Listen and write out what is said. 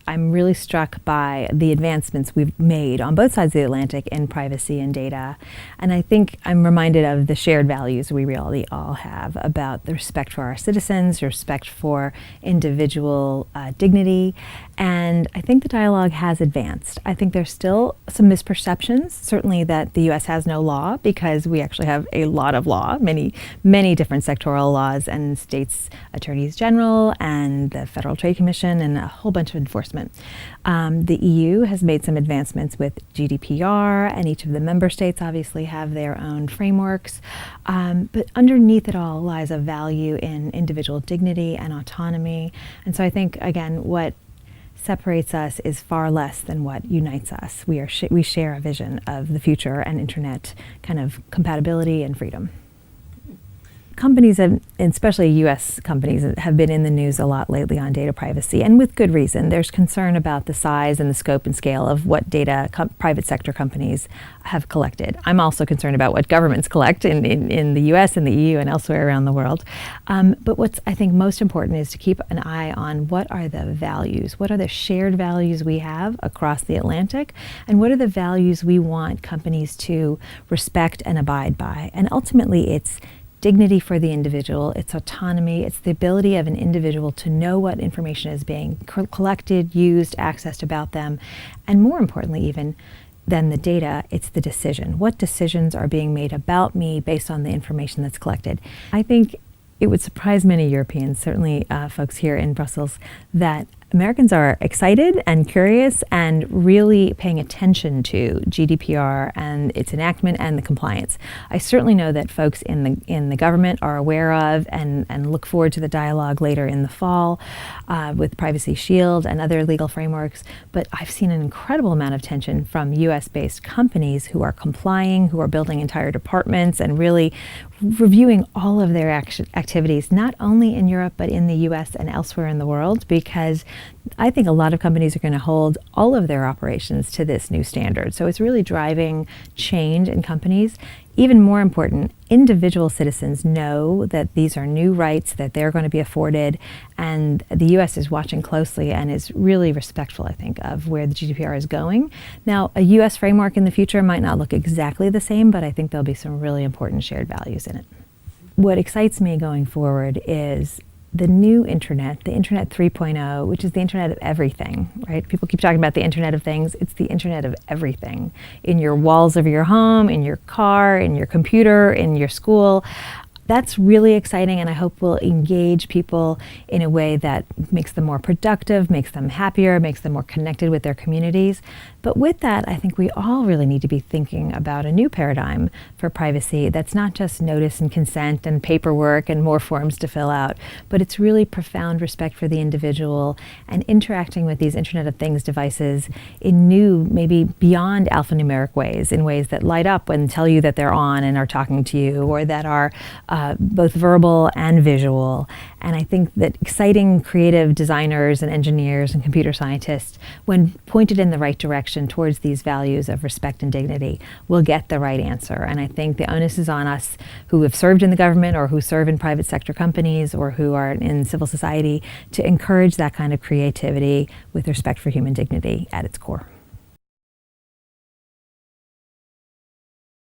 I'm really struck by the advancements we've made on both sides of the Atlantic in privacy and data. And I think I'm reminded of the shared values we really all have about the respect for our citizens, respect for individual dignity. And I think the dialogue has advanced. I think there's still some misperceptions, certainly that the US has no law, because we actually have a lot of law, many different sectoral laws, and states attorneys general and the Federal Trade Commission and a whole bunch of enforcement. The EU has made some advancements with GDPR, and each of the member states obviously have their own frameworks. But underneath it all lies a value in individual dignity and autonomy. And so I think, again, what separates us is far less than what unites us. We share a vision of the future and internet kind of compatibility and freedom. Companies, and especially US companies, have been in the news a lot lately on data privacy, and with good reason. There's concern about the size and the scope and scale of what data private sector companies have collected. I'm also concerned about what governments collect in the US and the EU and elsewhere around the world. But what's, I think, most important is to keep an eye on what are the values, what are the shared values we have across the Atlantic, and what are the values we want companies to respect and abide by. And ultimately, it's dignity for the individual, it's autonomy, it's the ability of an individual to know what information is being collected, used, accessed about them, and more importantly even than the data, it's the decision. What decisions are being made about me based on the information that's collected? I think it would surprise many Europeans, certainly folks here in Brussels, that Americans are excited and curious and really paying attention to GDPR and its enactment and the compliance. I certainly know that folks in the government are aware of and look forward to the dialogue later in the fall with Privacy Shield and other legal frameworks. But I've seen an incredible amount of attention from US-based companies who are complying, who are building entire departments and really reviewing all of their activities, not only in Europe, but in the US and elsewhere in the world, because I think a lot of companies are going to hold all of their operations to this new standard. So it's really driving change in companies. Even more important, individual citizens know that these are new rights that they're going to be afforded, and the US is watching closely and is really respectful, I think, of where the GDPR is going. Now, a US framework in the future might not look exactly the same, but I think there'll be some really important shared values in it. What excites me going forward is the new internet, the Internet 3.0, which is the internet of everything, right? People keep talking about the Internet of Things. It's the internet of everything. In your walls of your home, in your car, in your computer, in your school. That's really exciting, and I hope will engage people in a way that makes them more productive, makes them happier, makes them more connected with their communities. But with that, I think we all really need to be thinking about a new paradigm for privacy that's not just notice and consent and paperwork and more forms to fill out, but it's really profound respect for the individual and interacting with these Internet of Things devices in new, maybe beyond alphanumeric ways, in ways that light up and tell you that they're on and are talking to you, or that are both verbal and visual. And I think that exciting creative designers and engineers and computer scientists, when pointed in the right direction towards these values of respect and dignity, will get the right answer. And I think the onus is on us who have served in the government or who serve in private sector companies or who are in civil society to encourage that kind of creativity with respect for human dignity at its core.